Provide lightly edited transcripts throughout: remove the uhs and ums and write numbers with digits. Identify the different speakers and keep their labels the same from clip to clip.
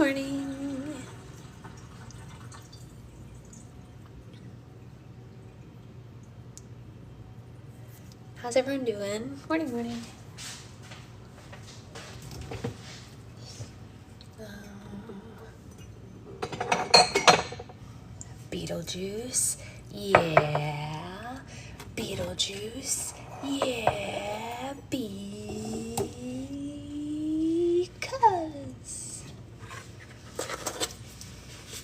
Speaker 1: morning. How's everyone doing? Morning, morning. Beetlejuice, yeah. Beetlejuice, yeah. Because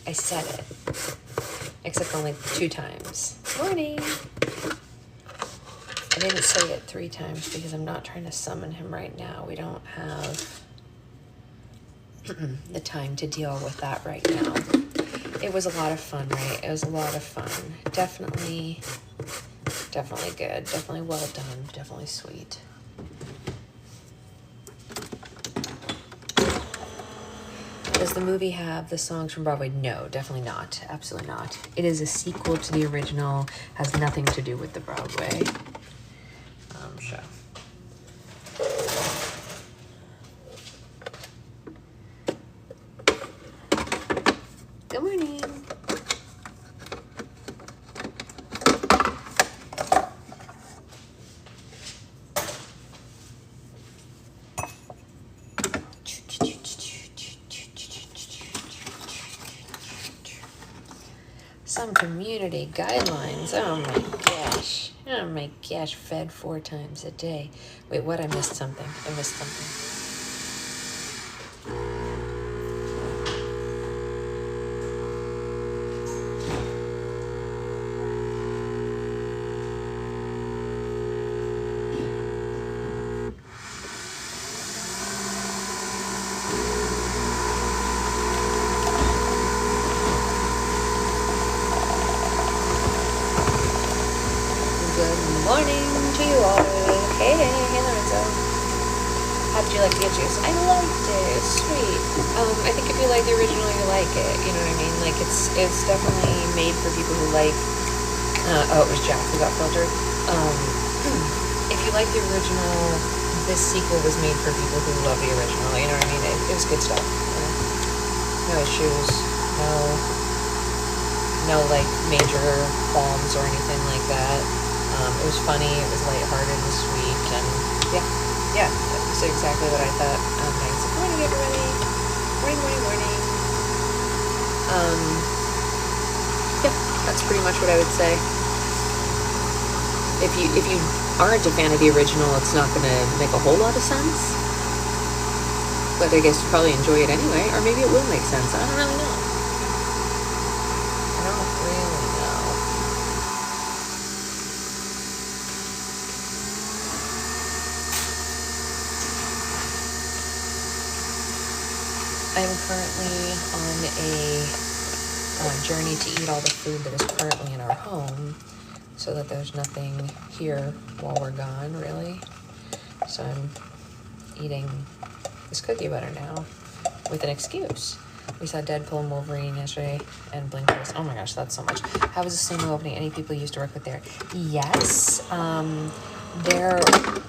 Speaker 1: I said it, except only 2 times. Morning. I didn't say it 3 times because I'm not trying to summon him right now. We don't have the time to deal with that right now. It was a lot of fun, right? It was a lot of fun. Definitely good. Definitely well done. Definitely sweet. Does the movie have the songs from Broadway? No, definitely not. Absolutely not. It is a sequel to the original. Has nothing to do with the Broadway show. Good morning. Some community guidelines. Oh my gosh. Fed 4 times a day. Wait, what? I missed something. Good morning to you all. Hey, Lorenzo. How did you like to get juice? I liked it. Sweet. I think if you like the original, you like it. You know what I mean? Like it's definitely made for people who like. It was Jack who got filtered. If you like the original, this sequel was made for people who love the original. You know what I mean? It was good stuff. No issues. No like major qualms or anything like that. It was funny, it was lighthearted and sweet, and yeah, that's exactly what I thought. Nice. Good morning, everybody. Morning. Yeah, that's pretty much what I would say. If you aren't a fan of the original, it's not going to make a whole lot of sense. But I guess you probably enjoy it anyway, or maybe it will make sense. I don't really know. I'm currently on a journey to eat all the food that is currently in our home so that there's nothing here while we're gone, really. So I'm eating this cookie butter now with an excuse. We saw Deadpool and Wolverine yesterday and Blinkers. Oh my gosh, that's so much. How was the cinema opening? Any people you used to work with there? Yes.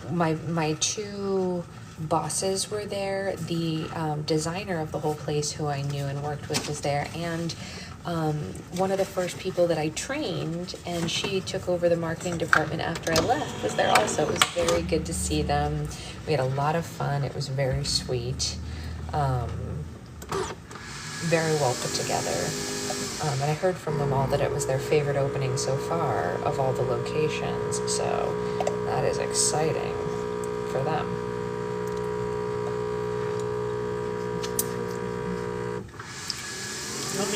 Speaker 1: My 2 bosses were there. The designer of the whole place who I knew and worked with was there, and one of the first people that I trained, and she took over the marketing department after I left, was there also. It was very good to see them. We had a lot of fun. It was very sweet, very well put together, and I heard from them all that it was their favorite opening so far of all the locations, so that is exciting for them.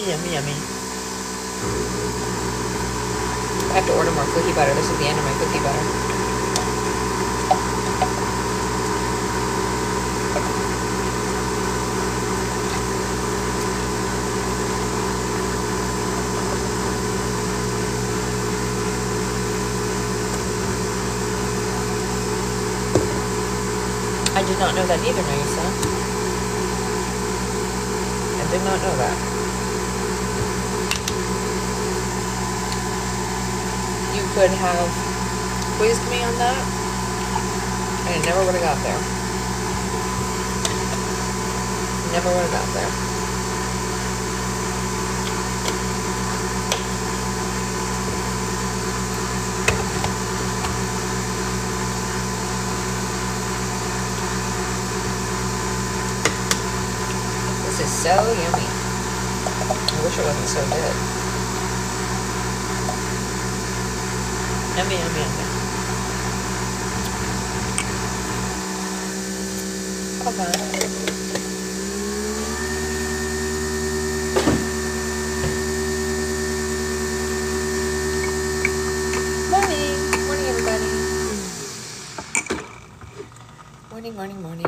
Speaker 1: Yummy. I have to order more cookie butter. This is the end of my cookie butter. I did not know that either, Naisa. I did not know that. You could have quizzed me on that, and I never would have got there. This is so yummy. I wish it wasn't so good. Yummy, yummy, yummy. Okay. Morning.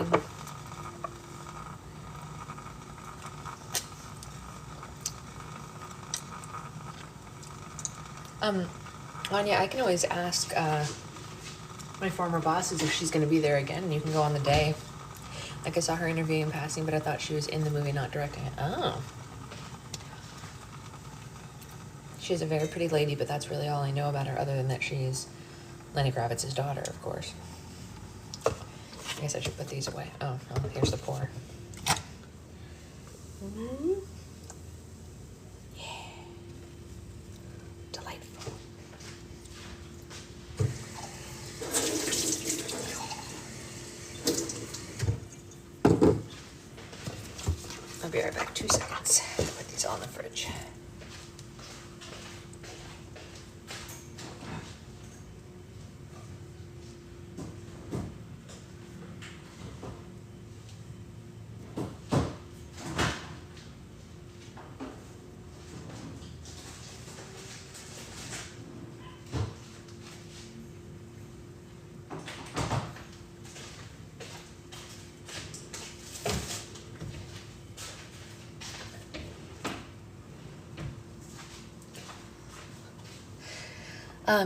Speaker 1: Anya, I can always ask my former bosses if she's going to be there again, and you can go on the day. Like, I saw her interviewing in passing, but I thought she was in the movie, not directing it. Oh. She's a very pretty lady, but that's really all I know about her, other than that she's Lenny Kravitz's daughter, of course. I guess I should put these away. Oh, here's the pour. Mm-hmm. Yeah. Delightful. I'll be right back. 2 seconds. Put these all in the fridge.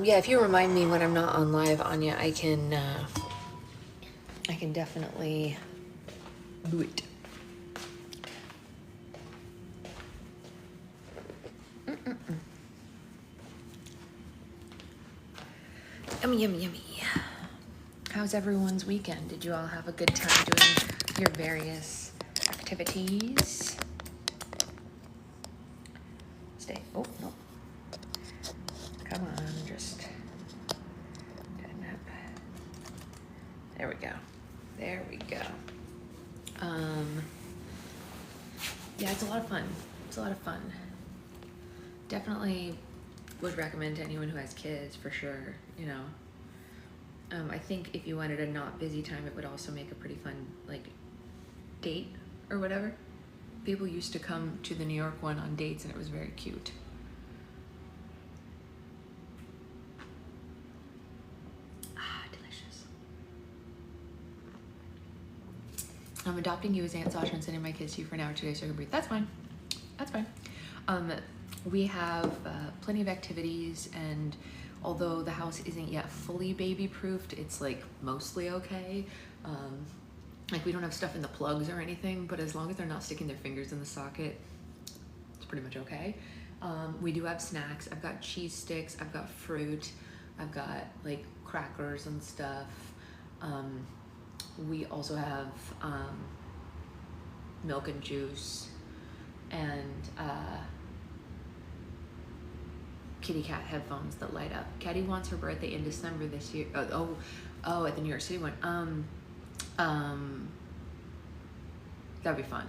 Speaker 1: Yeah, if you remind me when I'm not on live, Anya, I can definitely do it. Yummy. How's everyone's weekend? Did you all have a good time doing your various activities? Stay. Oh, no. Come on, just tighten up. There we go. Yeah, it's a lot of fun. Definitely would recommend to anyone who has kids, for sure, you know. I think if you wanted a not busy time, it would also make a pretty fun, like, date or whatever. People used to come to the New York one on dates, and it was very cute. Delicious. I'm adopting you as Aunt Sasha and sending my kids to you for an hour today so I can breathe. That's fine. We have plenty of activities, and although the house isn't yet fully baby-proofed, it's like mostly okay. Like, we don't have stuff in the plugs or anything, but as long as they're not sticking their fingers in the socket, it's pretty much okay. We do have snacks. I've got cheese sticks, I've got fruit, I've got like crackers and stuff. We also have milk and juice, and kitty cat headphones that light up. Caddy wants her birthday in December this year. Oh, at the New York City one. That'd be fun.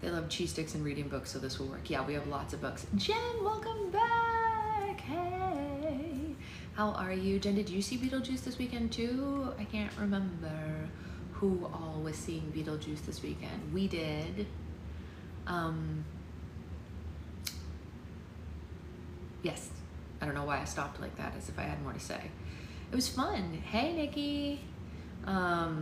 Speaker 1: They love cheese sticks and reading books, so this will work. Yeah, we have lots of books. Jen, welcome back. Hey, how are you? Jen, did you see Beetlejuice this weekend too? I can't remember who all was seeing Beetlejuice this weekend. We did. Yes. I don't know why I stopped like that, as if I had more to say. It was fun. Hey, Nikki. I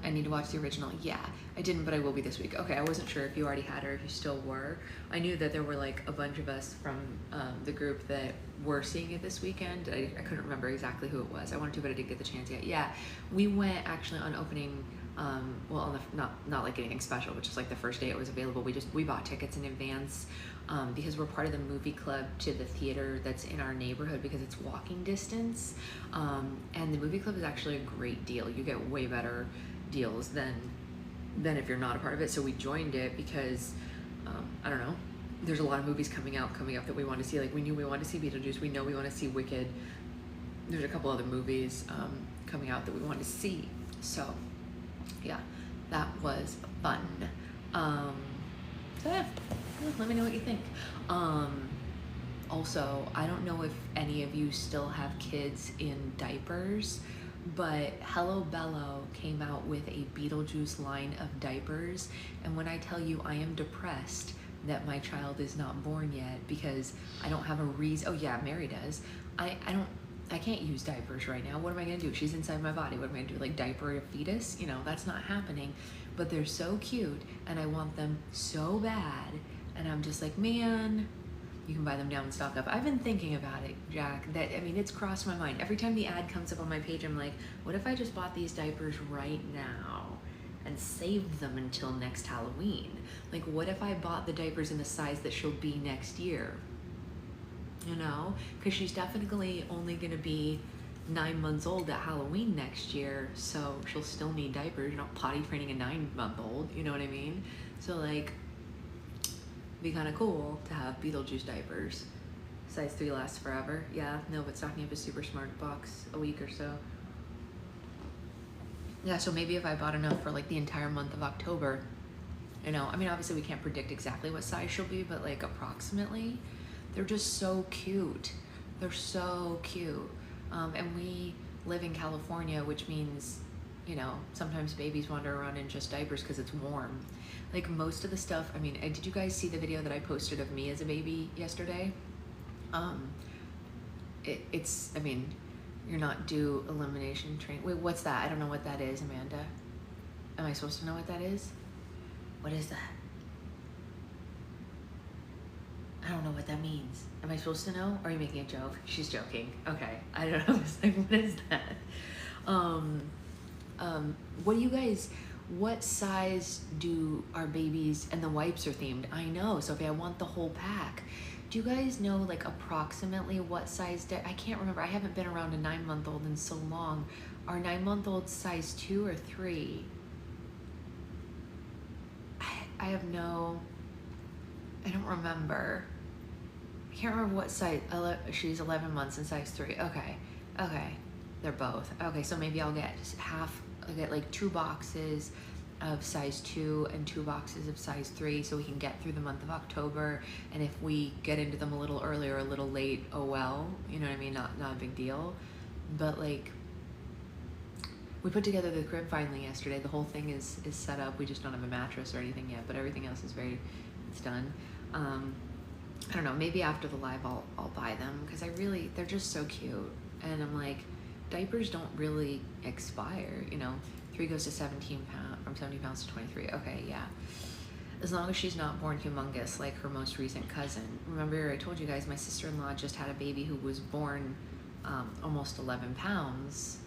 Speaker 1: need to watch the original. Yeah, I didn't, but I will be this week. Okay, I wasn't sure if you already had or if you still were. I knew that there were like a bunch of us from the group that were seeing it this weekend. I couldn't remember exactly who it was. I wanted to, but I didn't get the chance yet. Yeah, we went actually on opening. Well, on the, not like anything special, but just like the first day it was available. We bought tickets in advance because we're part of the movie club to the theater that's in our neighborhood because it's walking distance. And the movie club is actually a great deal. You get way better deals than if you're not a part of it. So we joined it because I don't know. There's a lot of movies coming up that we want to see. Like, we knew we wanted to see Beetlejuice. We know we want to see Wicked. There's a couple other movies coming out that we want to see. So yeah, that was fun.
Speaker 2: Let me know what you think. Also, I don't know if any of you still have kids in diapers, but Hello Bello came out with a Beetlejuice line of diapers, and when I tell you I am depressed that my child is not born yet because I don't have a reason. Oh yeah, Mary does. I can't use diapers right now. What am I gonna do? She's inside my body. What am I gonna do? Like diaper a fetus? You know, that's not happening. But they're so cute and I want them so bad. And I'm just like, man, you can buy them down and stock up. I've been thinking about it, Jack, that, I mean, it's crossed my mind. Every time the ad comes up on my page, I'm like, what if I just bought these diapers right now and saved them until next Halloween? Like, what if I bought the diapers in the size that she'll be next year? You know, because she's definitely only going to be 9 months old at Halloween next year, so she'll still need diapers. You're not potty training a 9-month-old, you know what I mean? So like, be kind of cool to have Beetlejuice diapers. Size 3 lasts forever. Yeah, no, but stocking up a super smart box a week or so. Yeah, so maybe if I bought enough for like the entire month of October, you know, I mean, obviously we can't predict exactly what size she'll be, but like approximately. They're just so cute. They're so cute. And we live in California, which means, you know, sometimes babies wander around in just diapers because it's warm. Like most of the stuff, I mean, did you guys see the video that I posted of me as a baby yesterday? It's, I mean, you're not due elimination training. Wait, what's that? I don't know what that is, Amanda. Am I supposed to know what that is? What is that? I don't know what that means. Am I supposed to know? Or are you making a joke? She's joking. Okay. I don't know. It's like, what is that? What do you guys, what size do our babies, and the wipes are themed? I know, Sophie, I want the whole pack. Do you guys know like approximately what size, I can't remember. I haven't been around a 9-month-old in so long. Are 9-month-olds size 2 or 3? I have no, I don't remember. I can't remember what size. She's 11 months in size 3. Okay. They're both. Okay, so maybe I'll get I'll get like 2 boxes of size 2 and 2 boxes of size 3 so we can get through the month of October. And if we get into them a little early or a little late, oh well, you know what I mean? Not a big deal. But like, we put together the crib finally yesterday. The whole thing is set up. We just don't have a mattress or anything yet, but everything else is it's done. I don't know, maybe after the live I'll buy them because they're just so cute. And I'm like, diapers don't really expire, you know. 3 goes to 17 pounds, from 70 pounds to 23. Okay, yeah. As long as she's not born humongous like her most recent cousin. Remember, I told you guys my sister-in-law just had a baby who was born almost 11 pounds.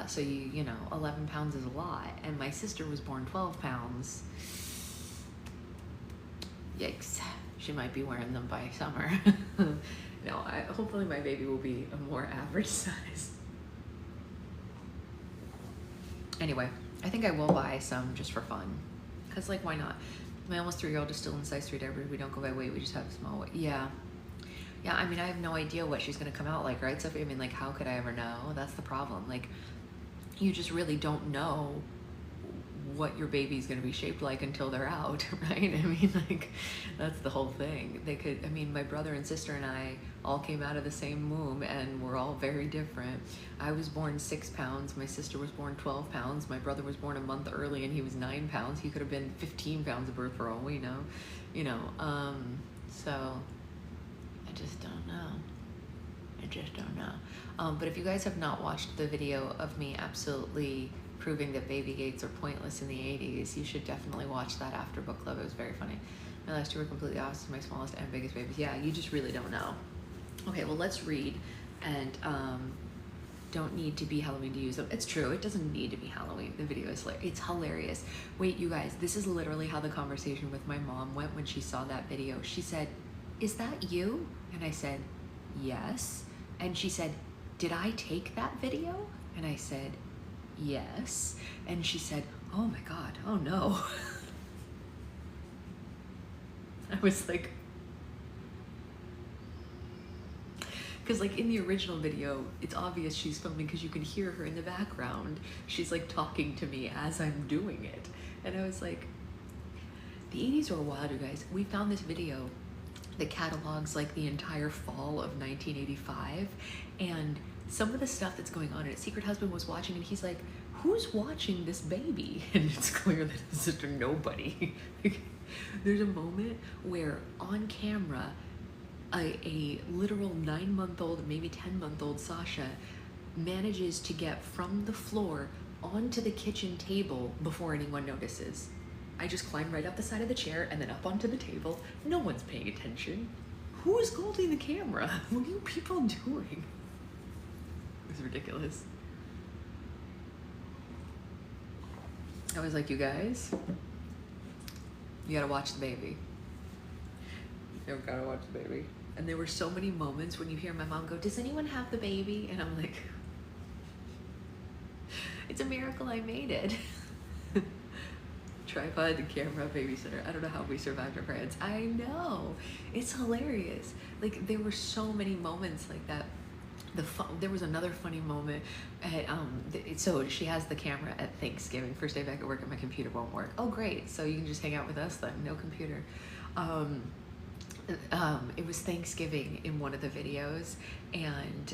Speaker 2: So you know, 11 pounds is a lot. And my sister was born 12 pounds. Yikes. She might be wearing them by summer. No, hopefully my baby will be a more average size. Anyway, I think I will buy some just for fun. Because, like, why not? My almost 3-year-old is still in size 3 diapers. We don't go by weight. We just have small weight. Yeah. Yeah, I mean, I have no idea what she's going to come out like, right, Sophie? I mean, like, how could I ever know? That's the problem. Like, you just really don't know what your baby's going to be shaped like until they're out, right? I mean, like, that's the whole thing. I mean, my brother and sister and I all came out of the same womb and we're all very different. I was born 6 pounds. My sister was born 12 pounds. My brother was born a month early and he was 9 pounds. He could have been 15 pounds of birth for all we know, you know. So I just don't know. But if you guys have not watched the video of me absolutely proving that baby gates are pointless in the 80s, you should definitely watch that after book club. It was very funny. My last 2 were completely opposite, my smallest and biggest babies. Yeah, you just really don't know. Okay, well, let's read. And don't need to be Halloween to use them. It's true, it doesn't need to be Halloween. The video is like, it's hilarious. Wait, you guys, this is literally how the conversation with my mom went when she saw that video. She said, "Is that you?" And I said, "Yes." And she said, "Did I take that video?" And I said, "Yes." And she said, "Oh my God, oh no." I was like, because like in the original video, it's obvious she's filming because you can hear her in the background. She's like talking to me as I'm doing it. And I was like, The 80s were wild, you guys. We found this video that catalogs like the entire fall of 1985, and some of the stuff that's going on in it. Secret Husband was watching and he's like, who's watching this baby? And it's clear that it's just a nobody. There's a moment where on camera, a literal 9-month-old, maybe 10-month-old Sasha manages to get from the floor onto the kitchen table before anyone notices. I just climb right up the side of the chair and then up onto the table. No one's paying attention. Who is holding the camera? What are you people doing? It's ridiculous. I was like, you guys, you gotta watch the baby. You gotta watch the baby. And there were so many moments when you hear my mom go, does anyone have the baby? And I'm like, it's a miracle I made it. Tripod, the camera, babysitter. I don't know how we survived our parents. I know. It's hilarious. Like, there were so many moments like that. There was another funny moment at, so she has the camera at Thanksgiving. First day back at work and my computer won't work. Oh, great. So you can just hang out with us then. No computer. It was Thanksgiving in one of the videos, and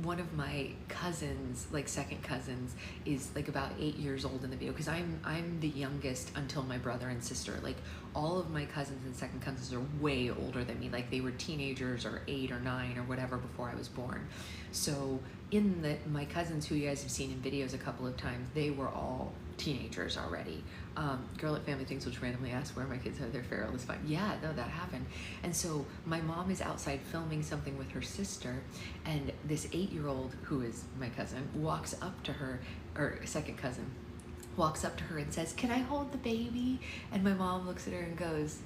Speaker 2: one of my cousins, like second cousins, is like about 8 years old in the video, because I'm the youngest until my brother and sister. Like, all of my cousins and second cousins are way older than me. Like, they were teenagers or 8 or 9 or whatever before I was born. So my cousins who you guys have seen in videos a couple of times, they were all teenagers already. Girl at Family Things, which randomly asked where my kids had their feral is fine. Yeah, no, that happened. And so my mom is outside filming something with her sister, and this 8-year-old, who is my cousin, walks up to her, or second cousin, walks up to her and says, can I hold the baby? And my mom looks at her and goes,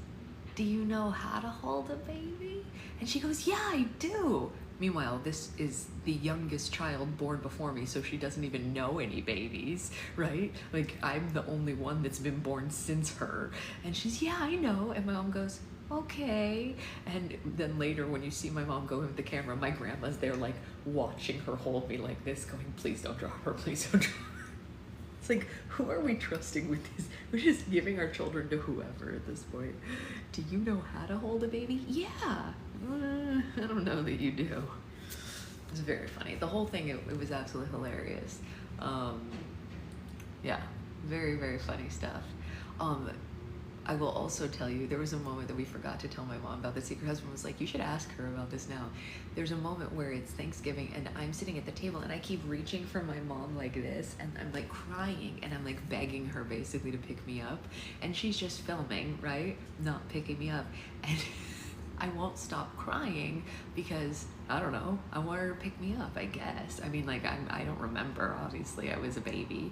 Speaker 2: do you know how to hold a baby? And she goes, yeah, I do. Meanwhile, this is the youngest child born before me, so she doesn't even know any babies, right? Like, I'm the only one that's been born since her. And she's, yeah, I know. And my mom goes, okay. And then later, when you see my mom go with the camera, my grandma's there, like, watching her hold me like this, going, please don't drop her, please don't drop her. It's like, who are we trusting with this? We're just giving our children to whoever at this point. Do you know how to hold a baby? Yeah. I don't know that you do. It was very funny. The whole thing, it was absolutely hilarious. Yeah, very, very funny stuff. I will also tell you, there was a moment that we forgot to tell my mom about. The secret husband was like, you should ask her about this now. There's a moment where it's Thanksgiving and I'm sitting at the table and I keep reaching for my mom like this, and I'm like crying and I'm like begging her basically to pick me up. And she's just filming, right? Not picking me up. And I won't stop crying because, I don't know, I want her to pick me up, I guess. I mean, like, I don't remember, obviously, I was a baby.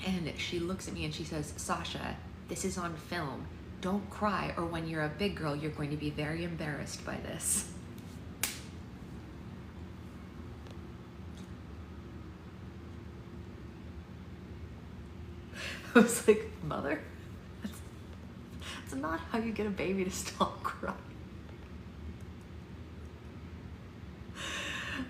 Speaker 2: And she looks at me and she says, Sasha, this is on film. Don't cry, or when you're a big girl, you're going to be very embarrassed by this. I was like, mother, that's not how you get a baby to stop crying.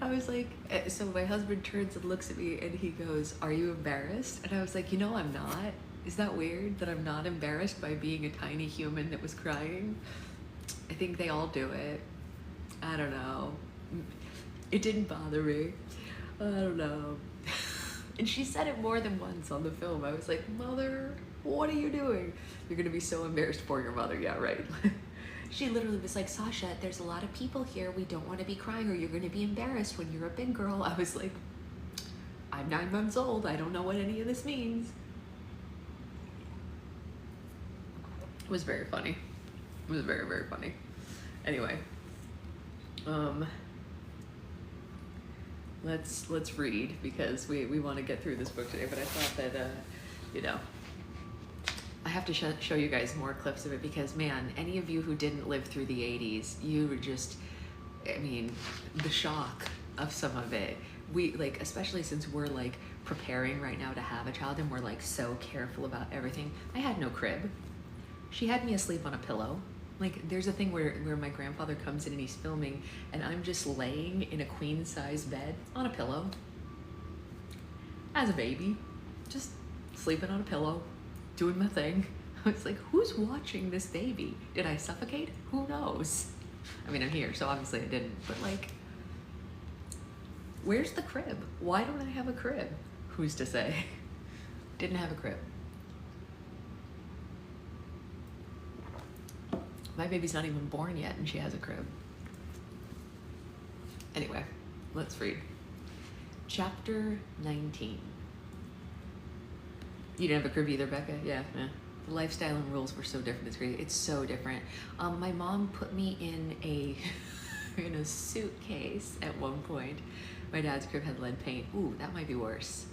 Speaker 2: I was like, so my husband turns and looks at me and he goes, are you embarrassed? And I was like, you know, I'm not. Is that weird that I'm not embarrassed by being a tiny human that was crying? I think they all do it. I don't know. It didn't bother me. I don't know. And she said it more than once on the film. I was like, mother, what are you doing? You're gonna be so embarrassed for your mother. Yeah, right. She literally was like, Sasha, there's a lot of people here. We don't want to be crying or you're going to be embarrassed when you're a big girl. I was like, I'm 9 months old. I don't know what any of this means. It was very funny. It was very, very funny. Anyway, let's read because we want to get through this book today. But I thought that, you know, I have to show you guys more clips of it because, man, any of you who didn't live through the 80s, you were just, I mean, the shock of some of it. We, like, especially since we're, like, preparing right now to have a child and we're, like, so careful about everything. I had no crib. She had me asleep on a pillow. Like, there's a thing where my grandfather comes in and he's filming and I'm just laying in a queen-size bed on a pillow as a baby, just sleeping on a pillow, doing my thing. I was like, who's watching this baby? Did I suffocate? Who knows? I mean, I'm here, so obviously I didn't, but like, where's the crib? Why don't I have a crib? Who's to say? Didn't have a crib. My baby's not even born yet and she has a crib. Anyway, let's read. Chapter 19. You didn't have a crib either, Becca? Yeah. The lifestyle and rules were so different. It's crazy. It's so different. My mom put me in a in a suitcase at one point. My dad's crib had lead paint. Ooh, that might be worse.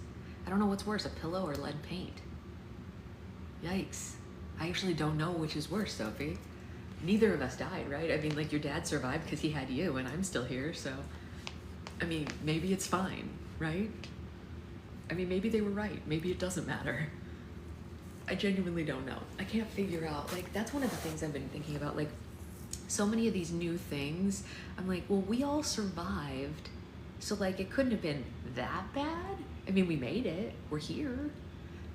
Speaker 2: I don't know what's worse, a pillow or lead paint. Yikes. I actually don't know which is worse, Sophie. Neither of us died, right? I mean, like, your dad survived because he had you and I'm still here, so I mean, maybe it's fine, right? I mean, maybe they were right. Maybe it doesn't matter. I genuinely don't know. I can't figure out, like, that's one of the things I've been thinking about, like, so many of these new things. I'm like, well, we all survived, so, like, it couldn't have been that bad. I mean, we made it. We're here.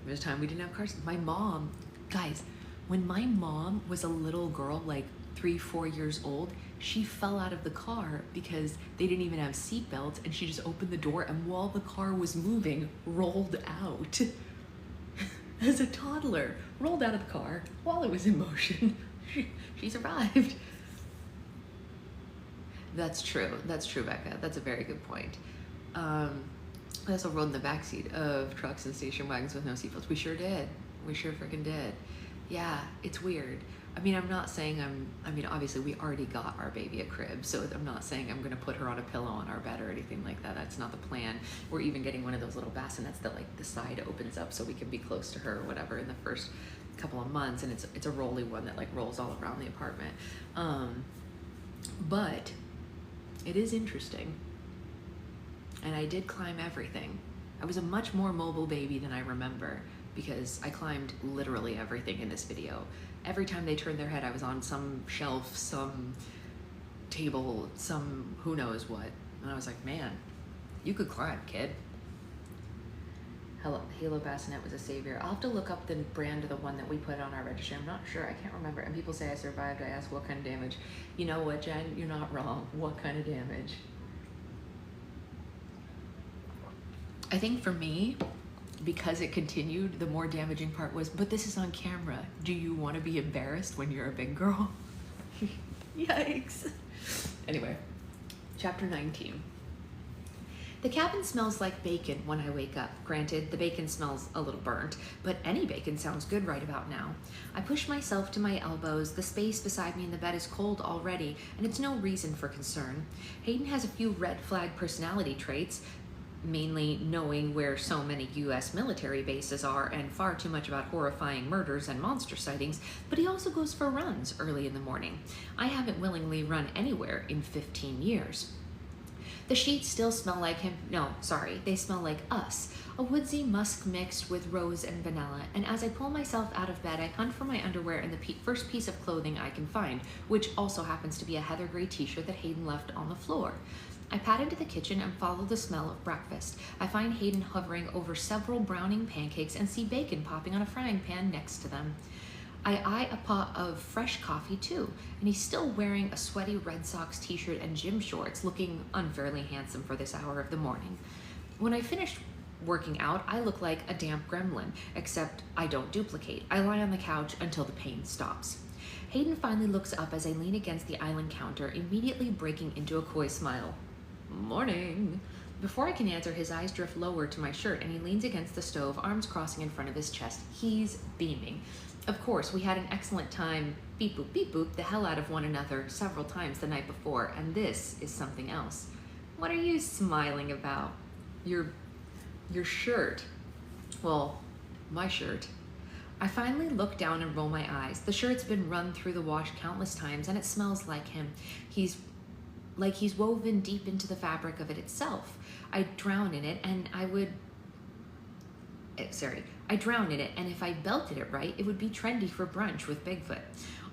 Speaker 2: There was a time we didn't have cars. My mom, guys, when my mom was a little girl, like 3-4 years old, she fell out of the car because they didn't even have seatbelts, and she just opened the door and while the car was moving, rolled out. As a toddler, rolled out of the car while it was in motion. She survived. That's true, Becca. That's a very good point. I also rode in the backseat of trucks and station wagons with no seatbelts. We sure did. We sure freaking did. Yeah, it's weird. I mean, I'm not saying obviously we already got our baby a crib, so I'm not saying I'm gonna put her on a pillow on our bed or anything like that. That's not the plan. We're even getting one of those little bassinets that, like, the side opens up so we can be close to her or whatever in the first couple of months, and it's a rolly one that, like, rolls all around the apartment. But it is interesting. And I did climb everything. I was a much more mobile baby than I remember because I climbed literally everything in this video. Every time they turned their head, I was on some shelf, some table, some who knows what. And I was like, man, you could climb, kid. Halo Bassinet was a savior. I'll have to look up the brand of the one that we put on our registry. I'm not sure, I can't remember. And people say I survived. I ask what kind of damage. You know what, Jen? You're not wrong. What kind of damage? I think for me, because it continued, the more damaging part was, but this is on camera. Do you want to be embarrassed when you're a big girl? Yikes. Anyway, chapter 19. The cabin smells like bacon when I wake up. Granted, the bacon smells a little burnt, but any bacon sounds good right about now. I push myself to my elbows. The space beside me in the bed is cold already, and it's no reason for concern. Hayden has a few red flag personality traits, mainly knowing where so many U.S. military bases are and far too much about horrifying murders and monster sightings, but he also goes for runs early in the morning. I haven't willingly run anywhere in 15 years. The sheets still smell like him. No, sorry, they smell like us. A woodsy musk mixed with rose and vanilla, and as I pull myself out of bed, I hunt for my underwear and the first piece of clothing I can find, which also happens to be a heather gray t-shirt that Hayden left on the floor. I pad into the kitchen and follow the smell of breakfast. I find Hayden hovering over several browning pancakes and see bacon popping on a frying pan next to them. I eye a pot of fresh coffee too, and he's still wearing a sweaty Red Sox t-shirt and gym shorts, looking unfairly handsome for this hour of the morning. When I finish working out, I look like a damp gremlin, except I don't duplicate. I lie on the couch until the pain stops. Hayden finally looks up as I lean against the island counter, immediately breaking into a coy smile. Morning. Before I can answer, his eyes drift lower to my shirt and he leans against the stove, arms crossing in front of his chest. He's beaming. Of course, we had an excellent time beep boop, the hell out of one another several times the night before, and this is something else. What are you smiling about? Your shirt. Well, my shirt. I finally look down and roll my eyes. The shirt's been run through the wash countless times and it smells like him. He's woven deep into the fabric of it itself. I drown in it and if I belted it right, it would be trendy for brunch with Bigfoot.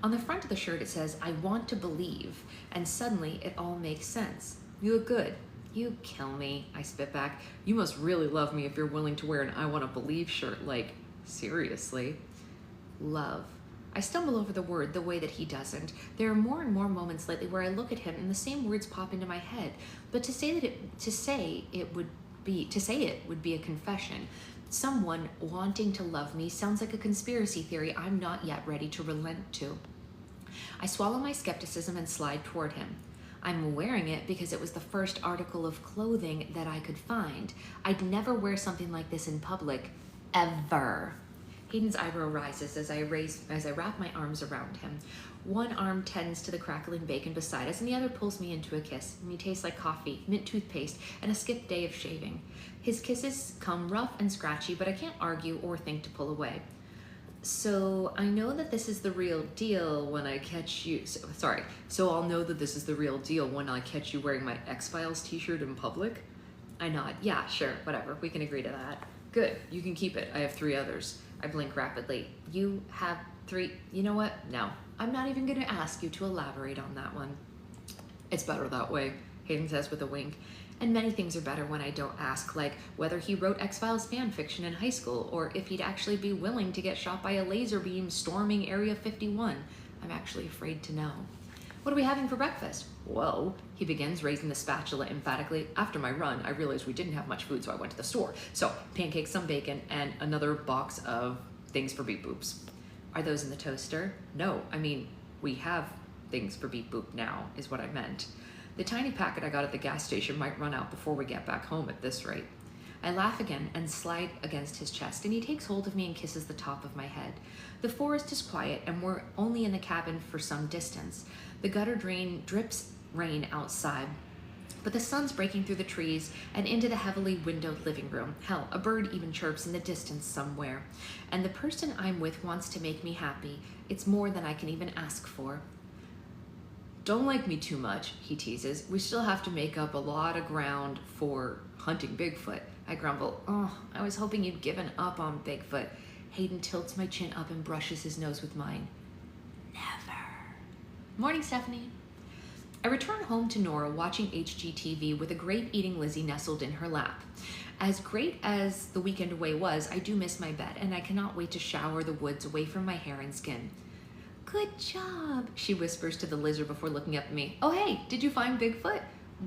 Speaker 2: On the front of the shirt it says, I want to believe, and suddenly it all makes sense. You look good. You kill me, I spit back. You must really love me if you're willing to wear an I want to believe shirt, like, seriously. love. I stumble over the word the way that he doesn't. There are more and more moments lately where I look at him and the same words pop into my head. But to say it would be a confession. Someone wanting to love me sounds like a conspiracy theory I'm not yet ready to relent to. I swallow my skepticism and slide toward him. I'm wearing it because it was the first article of clothing that I could find. I'd never wear something like this in public, ever. Hayden's eyebrow rises as I wrap my arms around him. One arm tends to the crackling bacon beside us, and the other pulls me into a kiss. And he tastes like coffee, mint toothpaste, and a skipped day of shaving. His kisses come rough and scratchy, but I can't argue or think to pull away. So I know that this is the real deal when I catch you. So I'll know that this is the real deal when I catch you wearing my X-Files t-shirt in public? I nod. Yeah, sure, whatever. We can agree to that. Good. You can keep it. I have 3 others. I blink rapidly. You have 3. You know what? No. I'm not even going to ask you to elaborate on that one. It's better that way, Hayden says with a wink. And many things are better when I don't ask, like whether he wrote X-Files fan fiction in high school or if he'd actually be willing to get shot by a laser beam storming Area 51. I'm actually afraid to know. What are we having for breakfast? Well, he begins, raising the spatula emphatically. After my run, I realized we didn't have much food, so I went to the store. So, pancakes, some bacon, and another box of things for beep boops. Are those in the toaster? No, I mean, we have things for beep boop now, is what I meant. The tiny packet I got at the gas station might run out before we get back home at this rate. I laugh again and slide against his chest, and he takes hold of me and kisses the top of my head. The forest is quiet, and we're only in the cabin for some distance. The gutter drain drips rain outside, but the sun's breaking through the trees and into the heavily windowed living room. Hell, a bird even chirps in the distance somewhere. And the person I'm with wants to make me happy. It's more than I can even ask for. Don't like me too much, he teases. We still have to make up a lot of ground for hunting Bigfoot. I grumble. Oh, I was hoping you'd given up on Bigfoot. Hayden tilts my chin up and brushes his nose with mine. Never. Morning, Stephanie. I return home to Nora watching HGTV with a grape-eating Lizzie nestled in her lap. As great as the weekend away was, I do miss my bed, and I cannot wait to shower the woods away from my hair and skin. Good job, she whispers to the lizard before looking up at me. Oh, hey, did you find Bigfoot?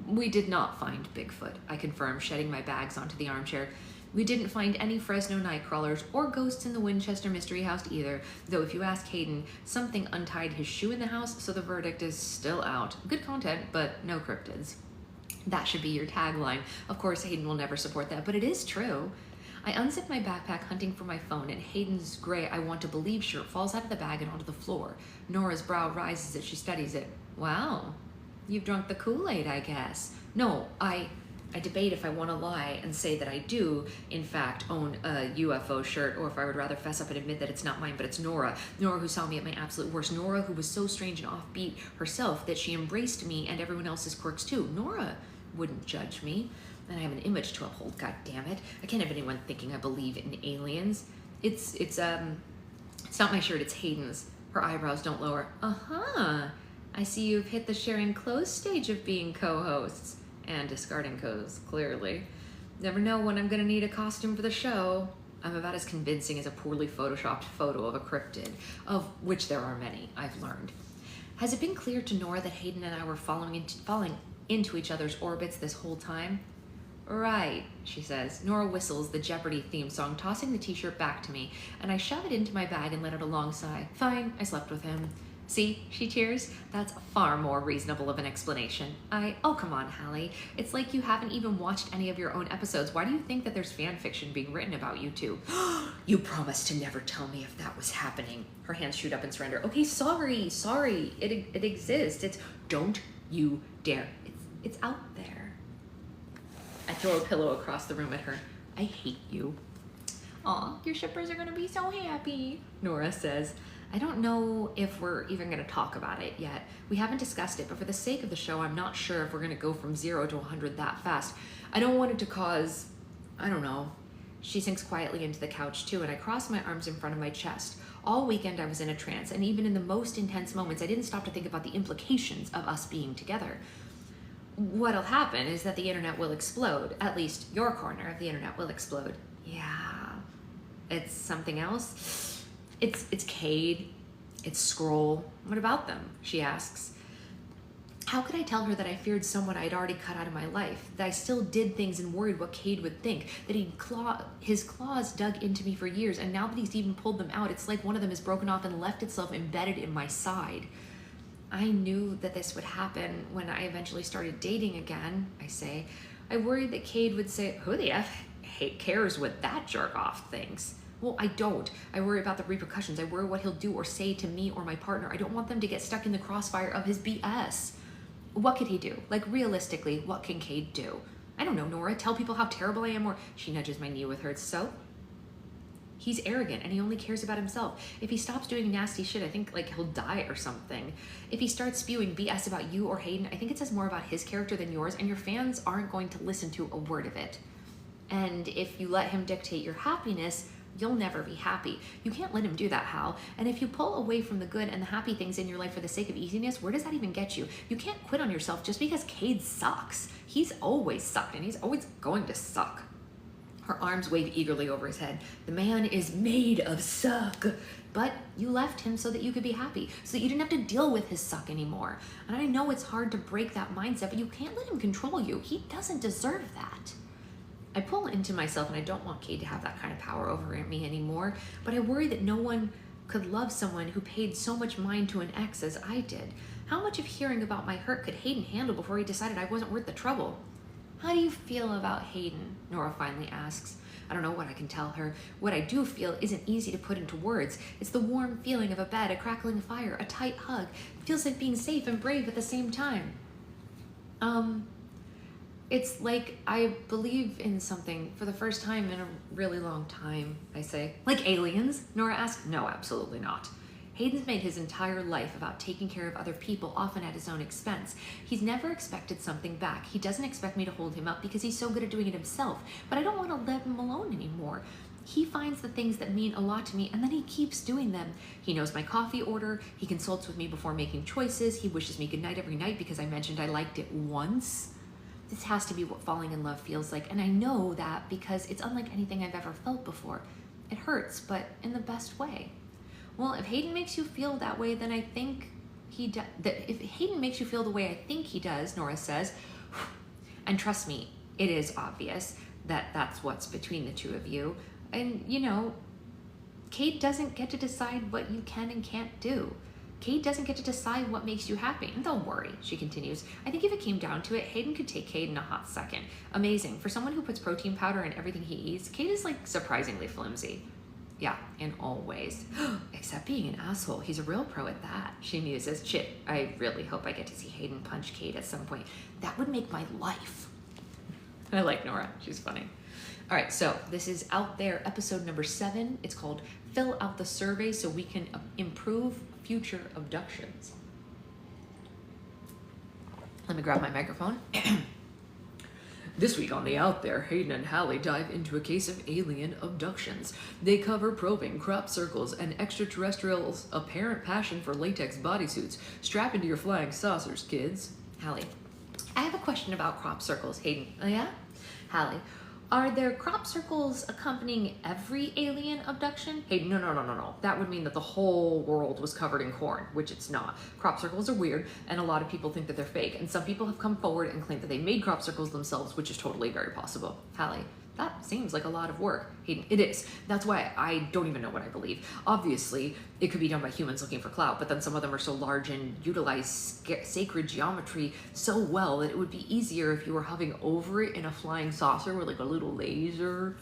Speaker 2: We did not find Bigfoot, I confirm, shedding my bags onto the armchair. We didn't find any Fresno night crawlers or ghosts in the Winchester Mystery House either, though if you ask Hayden, something untied his shoe in the house, so the verdict is still out. Good content, but no cryptids. That should be your tagline. Of course, Hayden will never support that, but it is true. I unzip my backpack hunting for my phone, and Hayden's gray I want to believe shirt falls out of the bag and onto the floor. Nora's brow rises as she studies it. Wow, you've drunk the Kool-Aid, I guess. No, I debate if I want to lie and say that I do, in fact, own a UFO shirt, or if I would rather fess up and admit that it's not mine, but it's Nora. Nora who saw me at my absolute worst. Nora who was so strange and offbeat herself that she embraced me and everyone else's quirks too. Nora wouldn't judge me. And I have an image to uphold, god damn it. I can't have anyone thinking I believe in aliens. It's not my shirt, it's Hayden's. Her eyebrows don't lower. Uh-huh. I see you've hit the sharing clothes stage of being co-hosts. And discarding clothes, clearly. Never know when I'm gonna need a costume for the show. I'm about as convincing as a poorly photoshopped photo of a cryptid, of which there are many, I've learned. Has it been clear to Nora that Hayden and I were falling into each other's orbits this whole time? Right, she says. Nora whistles the Jeopardy theme song, tossing the t-shirt back to me, and I shove it into my bag and let out a long sigh. Fine, I slept with him. See, she cheers. That's far more reasonable of an explanation. Oh, come on, Hallie. It's like you haven't even watched any of your own episodes. Why do you think that there's fan fiction being written about you two? You promised to never tell me if that was happening. Her hands shoot up in surrender. Okay, sorry. It exists. Don't you dare. It's out there. I throw a pillow across the room at her. I hate you. Aw, your shippers are gonna be so happy, Nora says. I don't know if we're even going to talk about it yet. We haven't discussed it, but for the sake of the show, I'm not sure if we're going to go from 0 to 100 that fast. I don't want it to cause, I don't know. She sinks quietly into the couch too, and I cross my arms in front of my chest. All weekend I was in a trance, and even in the most intense moments, I didn't stop to think about the implications of us being together. What'll happen is that the internet will explode. At least your corner of the internet will explode. Yeah. It's something else? It's Cade. It's Scroll. What about them? She asks. How could I tell her that I feared someone I'd already cut out of my life? That I still did things and worried what Cade would think? That his claws dug into me for years, and now that he's even pulled them out, it's like one of them has broken off and left itself embedded in my side. I knew that this would happen when I eventually started dating again, I say. I worried that Cade would say, who the F cares what that jerk off thinks? Well, I don't. I worry about the repercussions. I worry what he'll do or say to me or my partner. I don't want them to get stuck in the crossfire of his BS. What could he do? Like, realistically, what can Cade do? I don't know, Nora. Tell people how terrible I am, or she nudges my knee with hers. So? He's arrogant and he only cares about himself. If he stops doing nasty shit, I think like he'll die or something. If he starts spewing BS about you or Hayden, I think it says more about his character than yours, and your fans aren't going to listen to a word of it. And if you let him dictate your happiness, you'll never be happy. You can't let him do that, Hal. And if you pull away from the good and the happy things in your life for the sake of easiness, where does that even get you? You can't quit on yourself just because Cade sucks. He's always sucked and he's always going to suck. Her arms wave eagerly over his head. The man is made of suck. But you left him so that you could be happy, so that you didn't have to deal with his suck anymore. And I know it's hard to break that mindset, but you can't let him control you. He doesn't deserve that. I pull into myself, and I don't want Cade to have that kind of power over me anymore, but I worry that no one could love someone who paid so much mind to an ex as I did. How much of hearing about my hurt could Hayden handle before he decided I wasn't worth the trouble? How do you feel about Hayden? Nora finally asks. I don't know what I can tell her. What I do feel isn't easy to put into words. It's the warm feeling of a bed, a crackling fire, a tight hug. It feels like being safe and brave at the same time. It's like I believe in something for the first time in a really long time, I say. Like aliens? Nora asks. No, absolutely not. Hayden's made his entire life about taking care of other people, often at his own expense. He's never expected something back. He doesn't expect me to hold him up because he's so good at doing it himself. But I don't want to let him alone anymore. He finds the things that mean a lot to me, and then he keeps doing them. He knows my coffee order. He consults with me before making choices. He wishes me goodnight every night because I mentioned I liked it once. This has to be what falling in love feels like, and I know that because it's unlike anything I've ever felt before. It hurts, but in the best way. Well, if Hayden makes you feel that way, then I think he does. If Hayden makes you feel the way I think he does, Nora says, and trust me, it is obvious that that's what's between the two of you. And, you know, Cade doesn't get to decide what you can and can't do. Cade doesn't get to decide what makes you happy. And don't worry, she continues. I think if it came down to it, Hayden could take Cade in a hot second. Amazing. For someone who puts protein powder in everything he eats, Cade is like surprisingly flimsy. Yeah, in all ways. Except being an asshole. He's a real pro at that. She muses. Shit, I really hope I get to see Hayden punch Cade at some point. That would make my life. I like Nora. She's funny. All right, so this is Out There, episode number 7. It's called Fill Out the Survey So We Can Improve Future Abductions. Let me grab my microphone. This week on the Out There, Hayden and Hallie dive into a case of alien abductions. They cover probing, crop circles, and extraterrestrials' apparent passion for latex bodysuits. Strap into your flying saucers, kids. Hallie, I have a question about crop circles. Hayden, oh yeah? Hallie, are there crop circles accompanying every alien abduction? Hayden, no. That would mean that the whole world was covered in corn, which it's not. Crop circles are weird, and a lot of people think that they're fake. And some people have come forward and claimed that they made crop circles themselves, which is totally very possible. Hallie, that seems like a lot of work. Hayden, it is. That's why I don't even know what I believe. Obviously, it could be done by humans looking for clout, but then some of them are so large and utilize sacred geometry so well that it would be easier if you were hovering over it in a flying saucer with like a little laser.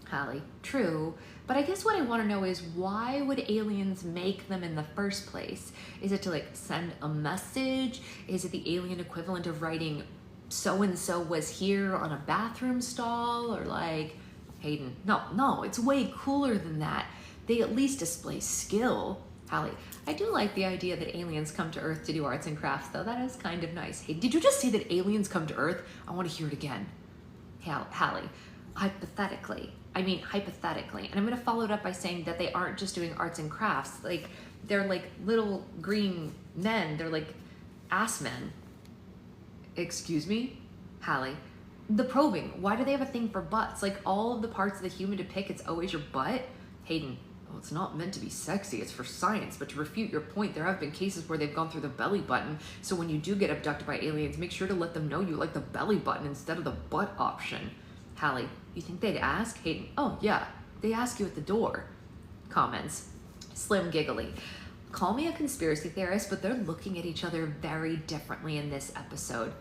Speaker 2: Hallie, true. But I guess what I want to know is why would aliens make them in the first place? Is it to like send a message? Is it the alien equivalent of writing so-and-so was here on a bathroom stall? Or like, Hayden, no, it's way cooler than that. They at least display skill. Hallie, I do like the idea that aliens come to Earth to do arts and crafts, though. That is kind of nice. Hayden, did you just say that aliens come to Earth? I want to hear it again. Hallie, hypothetically. And I'm going to follow it up by saying that they aren't just doing arts and crafts. Like, they're like little green men. They're like ass men. Excuse me? Hallie, the probing. Why do they have a thing for butts? Like, all of the parts of the human to pick, it's always your butt? Hayden, Well, it's not meant to be sexy, it's for science, but to refute your point, there have been cases where they've gone through the belly button, so when you do get abducted by aliens, make sure to let them know you like the belly button instead of the butt option. Hallie, you think they'd ask? Hayden, oh yeah, they ask you at the door. Comments. Slim giggly. Call me a conspiracy theorist, but they're looking at each other very differently in this episode.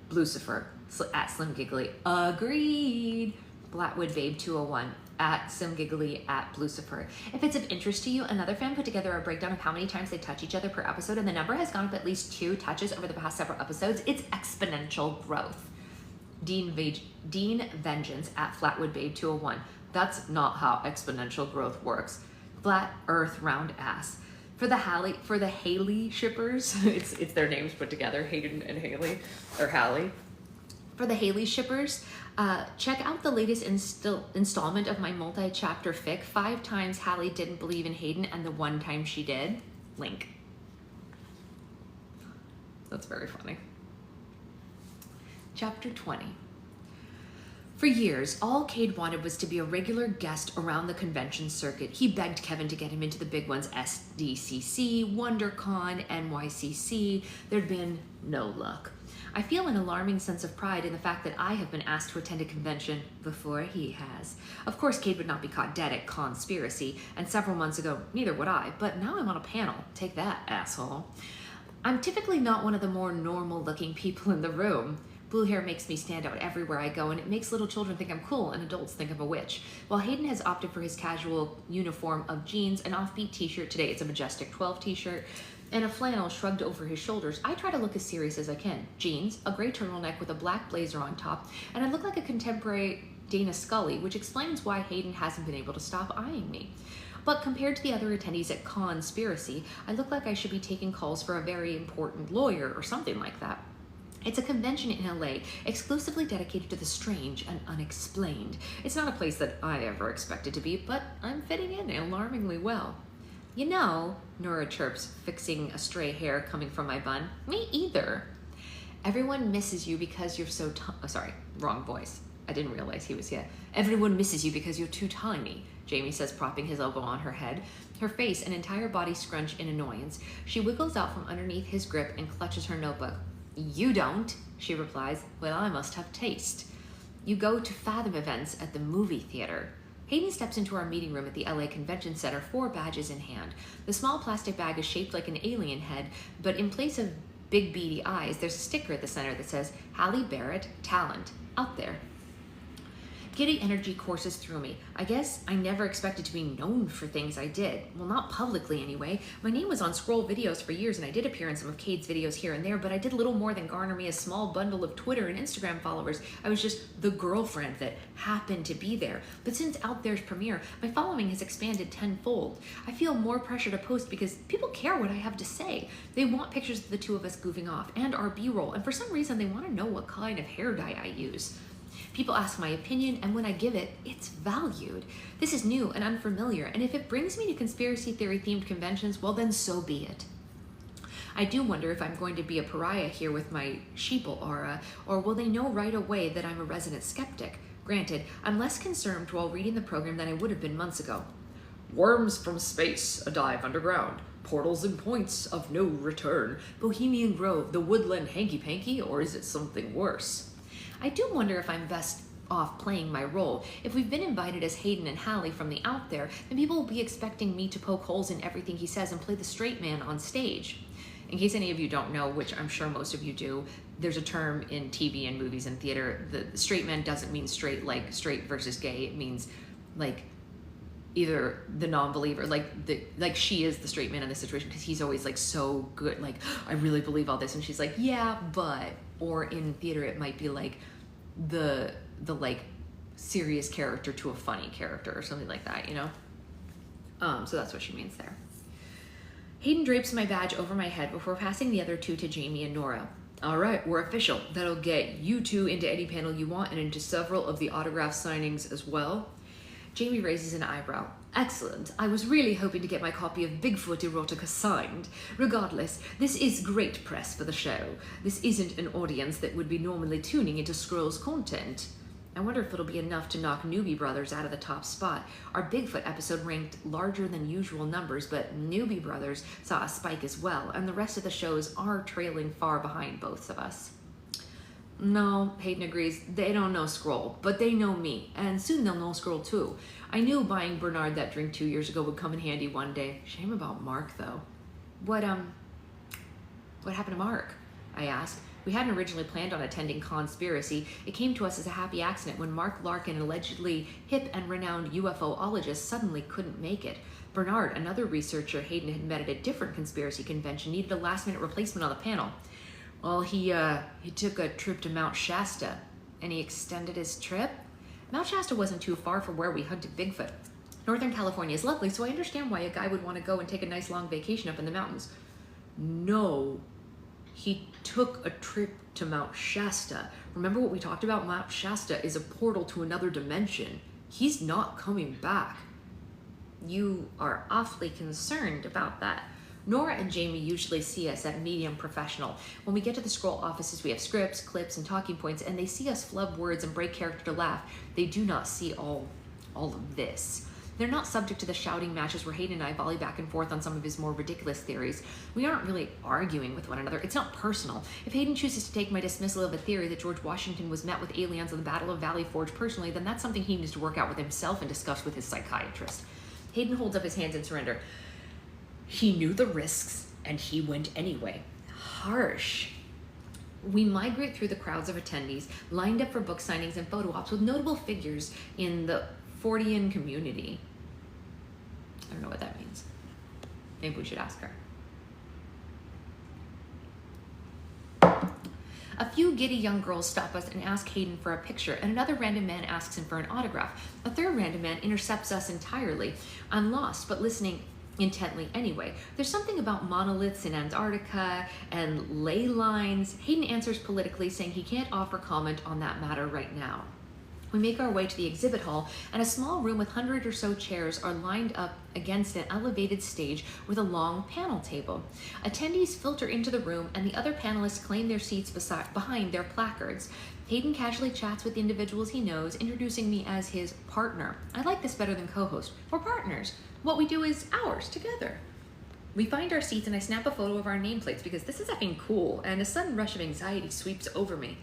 Speaker 2: Lucifer, at Slim Giggly, agreed. Blackwood Babe 201, at Slim Giggly, at Lucifer. If it's of interest to you, another fan put together a breakdown of how many times they touch each other per episode, and the number has gone up at least 2 touches over the past several episodes. It's exponential growth. Dean Vengeance, at Flatwood Babe 201. That's not how exponential growth works. Flat Earth Round Ass. For the Haley shippers, it's their names put together, Hayden and Haley, or Hallie. For the Haley shippers, check out the latest installment of my multi-chapter fic, 5 times Hallie didn't believe in Hayden and the 1 time she did. Link. That's very funny. Chapter 20. For years, all Cade wanted was to be a regular guest around the convention circuit. He begged Kevin to get him into the big ones, SDCC, WonderCon, NYCC. There'd been no luck. I feel an alarming sense of pride in the fact that I have been asked to attend a convention before he has. Of course, Cade would not be caught dead at Conspiracy, and several months ago, neither would I, but now I'm on a panel. Take that, asshole. I'm typically not one of the more normal-looking people in the room. Blue hair makes me stand out everywhere I go, and it makes little children think I'm cool and adults think I'm a witch. While Hayden has opted for his casual uniform of jeans, an offbeat t-shirt, today it's a Majestic 12 t-shirt, and a flannel shrugged over his shoulders, I try to look as serious as I can. Jeans, a gray turtleneck with a black blazer on top, and I look like a contemporary Dana Scully, which explains why Hayden hasn't been able to stop eyeing me. But compared to the other attendees at Conspiracy, I look like I should be taking calls for a very important lawyer or something like that. It's a convention in LA exclusively dedicated to the strange and unexplained. It's not a place that I ever expected to be, but I'm fitting in alarmingly well. You know, Nora chirps, fixing a stray hair coming from my bun. Me either. Everyone misses you because you're so sorry, wrong voice. I didn't realize he was here. Everyone misses you because you're too tiny, Jamie says, propping his elbow on her head. Her face and entire body scrunch in annoyance. She wiggles out from underneath his grip and clutches her notebook. You don't, she replies. Well, I must have taste. You go to Fathom events at the movie theater. Hayden steps into our meeting room at the LA Convention Center, 4 badges in hand. The small plastic bag is shaped like an alien head, but in place of big beady eyes, there's a sticker at the center that says, Hallie Barrett, talent, out there. Giddy energy courses through me. I guess I never expected to be known for things I did. Well, not publicly anyway. My name was on Scroll Videos for years, and I did appear in some of Cade's videos here and there, but I did little more than garner me a small bundle of Twitter and Instagram followers. I was just the girlfriend that happened to be there. But since Out There's premiere, my following has expanded tenfold. I feel more pressure to post because people care what I have to say. They want pictures of the 2 of us goofing off and our B-roll, and for some reason they want to know what kind of hair dye I use. People ask my opinion, and when I give it, it's valued. This is new and unfamiliar, and if it brings me to conspiracy theory-themed conventions, well then so be it. I do wonder if I'm going to be a pariah here with my sheeple aura, or will they know right away that I'm a resident skeptic? Granted, I'm less concerned while reading the program than I would have been months ago. Worms from space, a dive underground. Portals and points of no return. Bohemian Grove, the woodland hanky-panky, or is it something worse? I do wonder if I'm best off playing my role. If we've been invited as Hayden and Hallie from the Out There, then people will be expecting me to poke holes in everything he says and play the straight man on stage. In case any of you don't know, which I'm sure most of you do, there's a term in TV and movies and theater. The straight man doesn't mean straight like straight versus gay. It means like either the non-believer, like she is the straight man in this situation because he's always like so good, like I really believe all this, and she's like, yeah, but, or in theater it might be like the like serious character to a funny character or something like that, you know? So that's what she means there. Hayden drapes my badge over my head before passing the other 2 to Jamie and Nora. All right, we're official. That'll get you 2 into any panel you want and into several of the autograph signings as well. Jamie raises an eyebrow. Excellent. I was really hoping to get my copy of Bigfoot Erotica signed. Regardless, this is great press for the show. This isn't an audience that would be normally tuning into Scroll's content. I wonder if it'll be enough to knock Newbie Brothers out of the top spot. Our Bigfoot episode ranked larger than usual numbers, but Newbie Brothers saw a spike as well, and the rest of the shows are trailing far behind both of us. No, Hayden agrees, they don't know Scroll, but they know me, and soon they'll know Scroll too. I knew buying Bernard that drink 2 years ago would come in handy one day. Shame about Mark, though. What happened to Mark? I asked. We hadn't originally planned on attending Conspiracy. It came to us as a happy accident when Mark Larkin, an allegedly hip and renowned UFOologist, suddenly couldn't make it. Bernard, another researcher Hayden had met at a different conspiracy convention, needed a last-minute replacement on the panel. Well, he took a trip to Mount Shasta, and he extended his trip. Mount Shasta wasn't too far from where we hunted Bigfoot. Northern California is lovely, so I understand why a guy would want to go and take a nice long vacation up in the mountains. No, he took a trip to Mount Shasta. Remember what we talked about? Mount Shasta is a portal to another dimension. He's not coming back. You are awfully concerned about that. Nora and Jamie usually see us at Medium Professional. When we get to the Scroll offices, we have scripts, clips, and talking points, and they see us flub words and break character to laugh. They do not see all of this. They're not subject to the shouting matches where Hayden and I volley back and forth on some of his more ridiculous theories. We aren't really arguing with one another. It's not personal. If Hayden chooses to take my dismissal of a theory that George Washington was met with aliens on the Battle of Valley Forge personally, then that's something he needs to work out with himself and discuss with his psychiatrist. Hayden holds up his hands in surrender. He knew the risks, and he went anyway. Harsh. We migrate through the crowds of attendees, lined up for book signings and photo ops with notable figures in the Fortean community. I don't know what that means. Maybe we should ask her. A few giddy young girls stop us and ask Hayden for a picture, and another random man asks him for an autograph. A third random man intercepts us entirely. I'm lost, but listening intently anyway. There's something about monoliths in Antarctica and ley lines. Hayden answers politically, saying he can't offer comment on that matter right now. We make our way to the exhibit hall, and a small room with 100 or so chairs are lined up against an elevated stage with a long panel table. Attendees filter into the room, and the other panelists claim their seats behind their placards. Hayden casually chats with individuals he knows, introducing me as his partner. I like this better than co-host. We're partners. What we do is ours, together. We find our seats, and I snap a photo of our nameplates because this is effing cool, and a sudden rush of anxiety sweeps over me.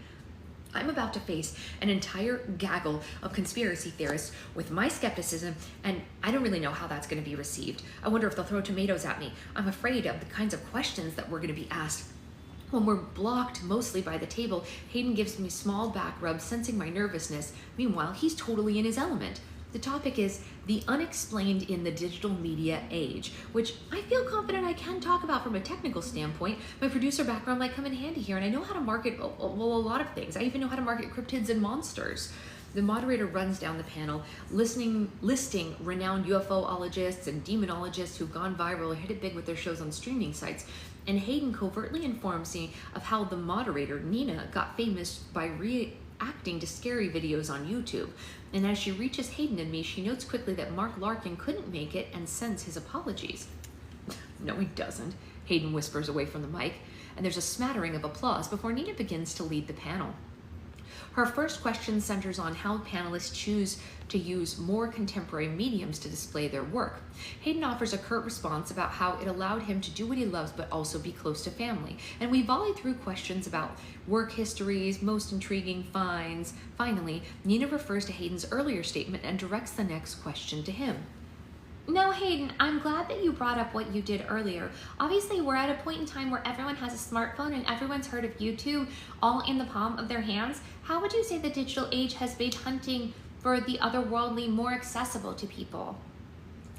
Speaker 2: I'm about to face an entire gaggle of conspiracy theorists with my skepticism, and I don't really know how that's going to be received. I wonder if they'll throw tomatoes at me. I'm afraid of the kinds of questions that we're going to be asked. When we're blocked mostly by the table, Hayden gives me small back rubs, sensing my nervousness. Meanwhile, he's totally in his element. The topic is the unexplained in the digital media age, which I feel confident I can talk about from a technical standpoint. My producer background might come in handy here, and I know how to market a lot of things. I even know how to market cryptids and monsters. The moderator runs down the panel, listing renowned UFOologists and demonologists who've gone viral or hit it big with their shows on streaming sites. And Hayden covertly informs me of how the moderator, Nina, got famous by reacting to scary videos on YouTube. And as she reaches Hayden and me, she notes quickly that Mark Larkin couldn't make it and sends his apologies. No, he doesn't, Hayden whispers away from the mic, and there's a smattering of applause before Nina begins to lead the panel. Her first question centers on how panelists choose to use more contemporary mediums to display their work. Hayden offers a curt response about how it allowed him to do what he loves but also be close to family. And we volley through questions about work histories, most intriguing finds. Finally, Nina refers to Hayden's earlier statement and directs the next question to him. No, Hayden, I'm glad that you brought up what you did earlier. Obviously, we're at a point in time where everyone has a smartphone and everyone's heard of YouTube all in the palm of their hands. How would you say the digital age has made hunting for the otherworldly more accessible to people?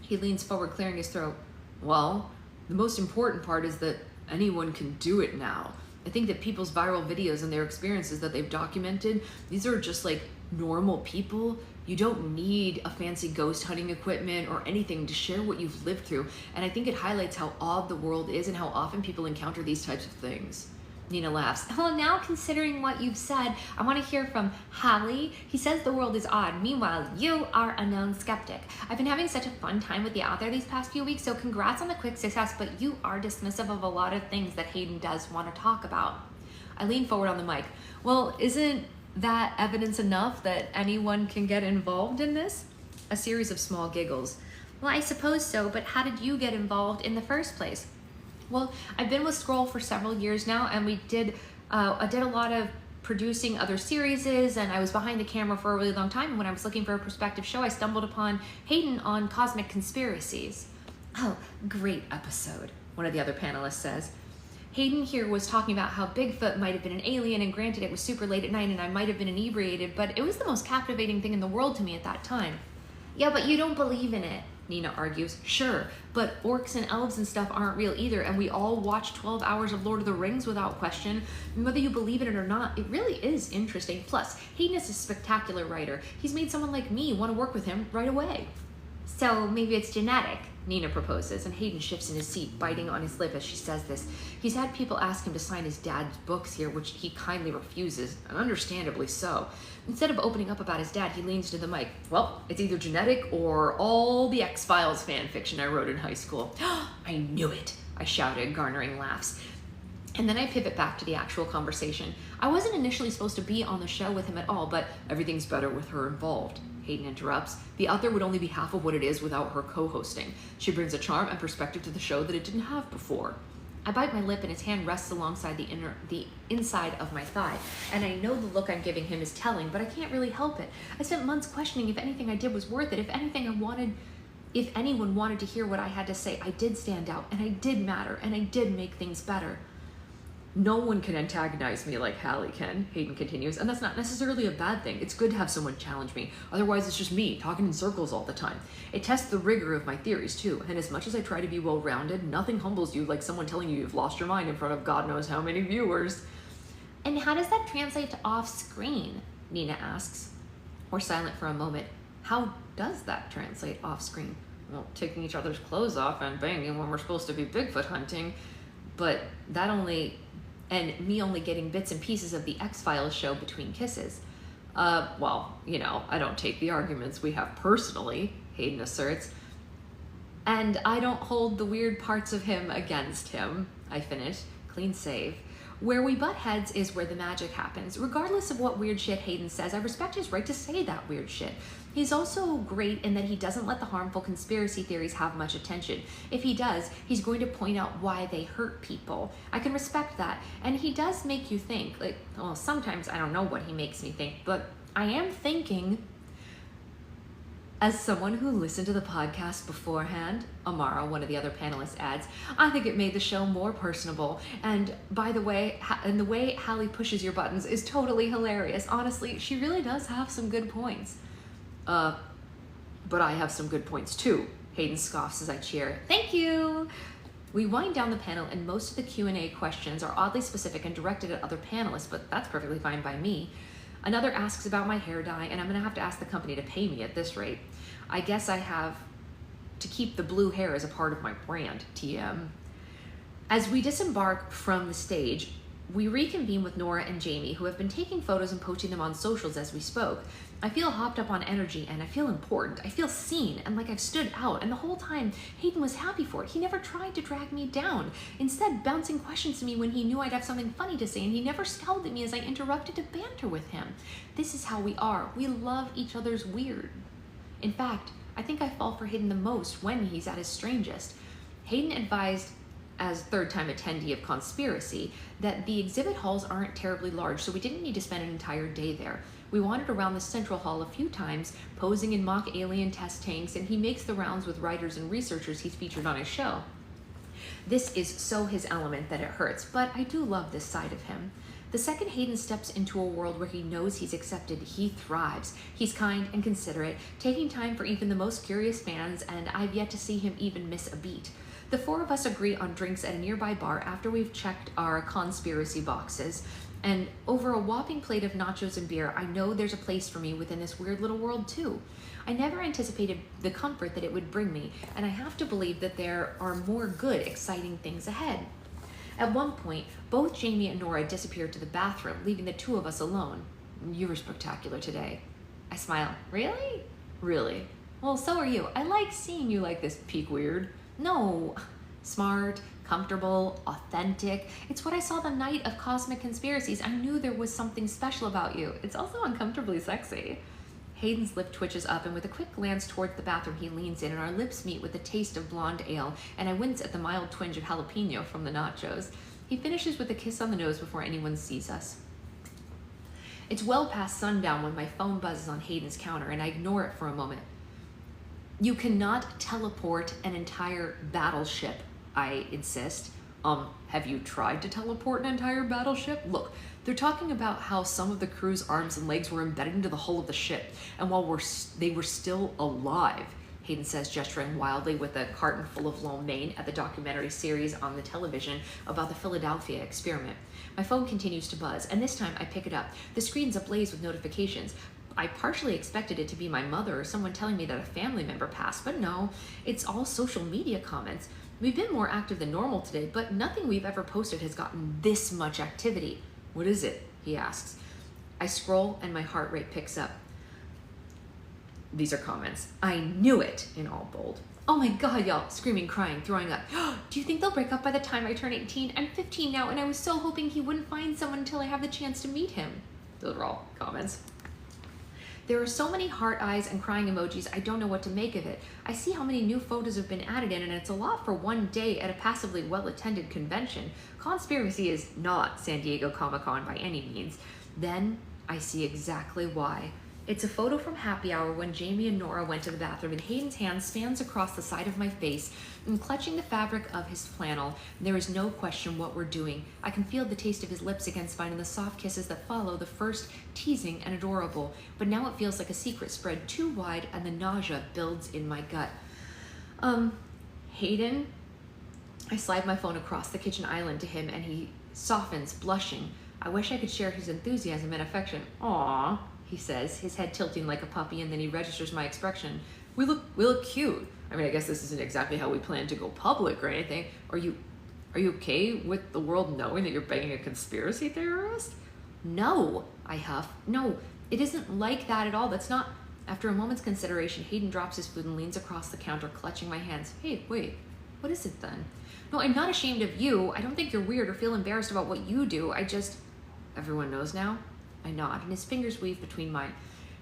Speaker 2: He leans forward, clearing his throat. Well, the most important part is that anyone can do it now. I think that people's viral videos and their experiences that they've documented, these are just like normal people. You don't need a fancy ghost hunting equipment or anything to share what you've lived through. And I think it highlights how odd the world is and how often people encounter these types of things. Nina laughs. Well, now considering what you've said, I want to hear from Hallie. He says the world is odd. Meanwhile, you are a known skeptic. I've been having such a fun time with the author these past few weeks, so congrats on the quick success, but you are dismissive of a lot of things that Hayden does want to talk about. I lean forward on the mic. Well, isn't that evidence enough that anyone can get involved in this? A series of small giggles. Well, I suppose so, but how did you get involved in the first place? Well, I've been with Scroll for several years now, and I did a lot of producing other series, and I was behind the camera for a really long time. And when I was looking for a prospective show, I stumbled upon Hayden on Cosmic Conspiracies. Oh, great episode, one of the other panelists says. Hayden here was talking about how Bigfoot might have been an alien, and granted it was super late at night and I might have been inebriated, but it was the most captivating thing in the world to me at that time. Yeah, but you don't believe in it, Nina argues. Sure, but orcs and elves and stuff aren't real either, and we all watch 12 hours of Lord of the Rings without question. And whether you believe in it or not, it really is interesting. Plus, Hayden is a spectacular writer. He's made someone like me want to work with him right away. So maybe it's genetic, Nina proposes, and Hayden shifts in his seat, biting on his lip as she says this. He's had people ask him to sign his dad's books here, which he kindly refuses, and understandably so. Instead of opening up about his dad, he leans to the mic. Well, it's either genetic or all the X-Files fan fiction I wrote in high school. I knew it, I shouted, garnering laughs. And then I pivot back to the actual conversation. I wasn't initially supposed to be on the show with him at all, but everything's better with her involved. Hayden interrupts. The other would only be half of what it is without her co-hosting. She brings a charm and perspective to the show that it didn't have before. I bite my lip and his hand rests alongside the inside of my thigh, and I know the look I'm giving him is telling, but I can't really help it. I spent months questioning if anything I did was worth it, if anyone wanted to hear what I had to say. I did stand out, and I did matter, and I did make things better. No one can antagonize me like Hallie can, Hayden continues, and that's not necessarily a bad thing. It's good to have someone challenge me. Otherwise, it's just me, talking in circles all the time. It tests the rigor of my theories, too, and as much as I try to be well-rounded, nothing humbles you like someone telling you you've lost your mind in front of God knows how many viewers. And how does that translate to off-screen? Nina asks. We're silent for a moment. How does that translate off-screen? Well, taking each other's clothes off and banging when we're supposed to be Bigfoot hunting, but and me only getting bits and pieces of the X-Files show between kisses. Well, I don't take the arguments we have personally, Hayden asserts. And I don't hold the weird parts of him against him, I finish. Clean save. Where we butt heads is where the magic happens. Regardless of what weird shit Hayden says, I respect his right to say that weird shit. He's also great in that he doesn't let the harmful conspiracy theories have much attention. If he does, he's going to point out why they hurt people. I can respect that. And he does make you think. Sometimes I don't know what he makes me think, but I am thinking, as someone who listened to the podcast beforehand, Amara, one of the other panelists, adds, I think it made the show more personable. And by the way, the way Hallie pushes your buttons is totally hilarious. Honestly, she really does have some good points. But I have some good points too, Hayden scoffs as I cheer. Thank you! We wind down the panel and most of the Q&A questions are oddly specific and directed at other panelists, but that's perfectly fine by me. Another asks about my hair dye, and I'm gonna have to ask the company to pay me at this rate. I guess I have to keep the blue hair as a part of my brand, TM. As we disembark from the stage, we reconvene with Nora and Jamie, who have been taking photos and posting them on socials as we spoke. I feel hopped up on energy, and I feel important. I feel seen, and like I've stood out, and the whole time, Hayden was happy for it. He never tried to drag me down, instead bouncing questions to me when he knew I'd have something funny to say, and he never scowled at me as I interrupted to banter with him. This is how we are. We love each other's weird. In fact, I think I fall for Hayden the most when he's at his strangest. Hayden advised, as third-time attendee of Conspiracy, that the exhibit halls aren't terribly large, so we didn't need to spend an entire day there. We wandered around the central hall a few times, posing in mock alien test tanks, and he makes the rounds with writers and researchers he's featured on his show. This is so his element that it hurts, but I do love this side of him. The second Hayden steps into a world where he knows he's accepted, he thrives. He's kind and considerate, taking time for even the most curious fans, and I've yet to see him even miss a beat. The four of us agree on drinks at a nearby bar after we've checked our conspiracy boxes. And over a whopping plate of nachos and beer, I know there's a place for me within this weird little world too. I never anticipated the comfort that it would bring me, and I have to believe that there are more good, exciting things ahead. At one point, both Jamie and Nora disappeared to the bathroom, leaving the two of us alone. You were spectacular today. I smile. Really? Really? Well, so are you. I like seeing you like this, peak weird. No, Smart, comfortable, authentic. It's what I saw the night of Cosmic Conspiracies. I knew there was something special about you. It's also uncomfortably sexy. Hayden's lip twitches up, and with a quick glance towards the bathroom, he leans in, and our lips meet with the taste of blonde ale, and I wince at the mild twinge of jalapeno from the nachos. He finishes with a kiss on the nose before anyone sees us. It's well past sundown when my phone buzzes on Hayden's counter, and I ignore it for a moment. You cannot teleport an entire battleship, I insist. Have you tried to teleport an entire battleship? Look, they're talking about how some of the crew's arms and legs were embedded into the hull of the ship, and while they were still alive, Hayden says, gesturing wildly with a carton full of lo mein at the documentary series on the television about the Philadelphia experiment. My phone continues to buzz, and this time I pick it up. The screen's ablaze with notifications. I partially expected it to be my mother or someone telling me that a family member passed, but no, it's all social media comments. We've been more active than normal today, but nothing we've ever posted has gotten this much activity. What is it? He asks. I scroll and my heart rate picks up. These are comments. I knew it, in all bold. Oh my God, y'all, screaming, crying, throwing up. Do you think they'll break up by the time I turn 18? I'm 15 now, and I was so hoping he wouldn't find someone until I have the chance to meet him. Those are all comments. There are so many heart eyes and crying emojis, I don't know what to make of it. I see how many new photos have been added in, and it's a lot for one day at a passively well-attended convention. Conspiracy is not San Diego Comic-Con by any means. Then I see exactly why. It's a photo from happy hour when Jamie and Nora went to the bathroom, and Hayden's hand spans across the side of my face and clutching the fabric of his flannel. There is no question what we're doing. I can feel the taste of his lips against mine and the soft kisses that follow, the first teasing and adorable. But now it feels like a secret spread too wide, and the nausea builds in my gut. Hayden? I slide my phone across the kitchen island to him, and he softens, blushing. I wish I could share his enthusiasm and affection. Aww, he says, his head tilting like a puppy, and then he registers my expression. We look cute. I mean, I guess this isn't exactly how we plan to go public or anything. Are you okay with the world knowing that you're banging a conspiracy theorist? No, I huff. No, it isn't like that at all. That's not... After a moment's consideration, Hayden drops his food and leans across the counter, clutching my hands. Hey, wait, what is it then? No, I'm not ashamed of you. I don't think you're weird or feel embarrassed about what you do. I just... Everyone knows now? I nod, and his fingers weave between mine.